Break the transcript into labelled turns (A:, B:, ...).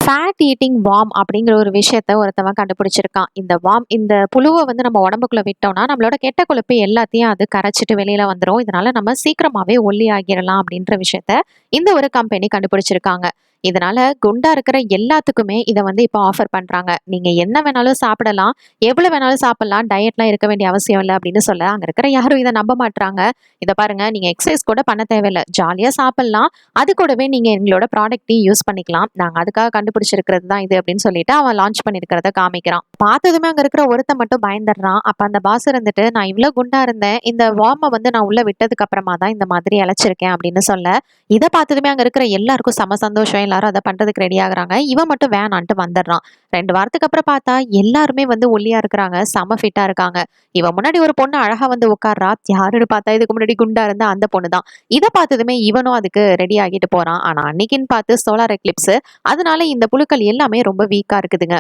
A: Fat eating warm அப்படிங்கிற ஒரு விஷயத்த ஒருத்தவன் கண்டுபிடிச்சிருக்கான். இந்த புழுவ வந்து நம்ம உடம்புக்குள்ள விட்டோம்னா, நம்மளோட கெட்ட கொழுப்பு எல்லாத்தையும் அது கரைச்சிட்டு வெளியில வந்துரும். இதனால நம்ம சீக்கிரமாவே ஒல்லி ஆகிரலாம் அப்படின்ற விஷயத்த இந்த ஒரு கம்பெனி கண்டுபிடிச்சிருக்காங்க. இதனால குண்டா இருக்கிற எல்லாத்துக்குமே இத வந்து இப்போ ஆஃபர் பண்றாங்க. நீங்க என்ன வேணாலும் சாப்பிடலாம், எவ்வளவு வேணாலும் சாப்பிடலாம். டயட்லாம் இருக்க வேண்டிய அவசியம் இல்ல அப்படின்னு சொல்ல, அங்க இருக்கிற யாரும் இத நம்ப மாட்றாங்க. இத பாருங்க, நீங்க எக்சர்சைஸ் கூட பண்ண தேவையில்ல. ஜாலியா சாப்பிடலாம். அது கூடவே நீங்க எங்களோட ப்ராடக்ட்டையும் யூஸ் பண்ணிக்கலாம். நாங்க அதுக்காக கண்டுபிடிச்சிருக்கிறது தான் இது அப்படின்னு சொல்லிட்டு அவன் லான்ச் பண்ணியிருக்கிறத காமிக்கிறான். பார்த்ததுமே அங்க இருக்கிற ஒருத்தன் மட்டும் பயந்துடுறான். அப்ப அந்த பாஸ் இருந்துட்டு, நான் இவ்ளோ குண்டா இருந்தேன். இந்த வார்ம வந்து நான் உள்ள விட்டதுக்கு அப்புறமா தான் இந்த மாதிரி இளைச்சிருக்கேன் அப்படின்னு சொல்ல, இத பார்த்ததுமே அங்க இருக்கிற எல்லாருக்கும் செம சந்தோஷம். எல்லாரும் அத பண்றதுக்கு ரெடி ஆகுறாங்க. இவன் மட்டும் வேணான்ட்டு வந்துடுறான். 2 வாரத்துக்கு அப்புறம் பார்த்தா எல்லாருமே வந்து ஒல்லியா இருக்கிறாங்க. செம ஃபிட்டா இருக்காங்க. இவன் முன்னாடி ஒரு பொண்ணு அழகா வந்து உட்கார்றா. யாருன்னு பார்த்தா இதுக்கு முன்னாடி குண்டா இருந்த அந்த பொண்ணு தான். இத பார்த்ததுமே இவனும் அதுக்கு ரெடி ஆகிட்டு போறான். ஆனா அன்னைக்குன்னு பார்த்து சோலார் எக்லிப்ஸ். அதனால இந்த புழுக்கள் எல்லாமே ரொம்ப வீக்கா இருக்குதுங்க.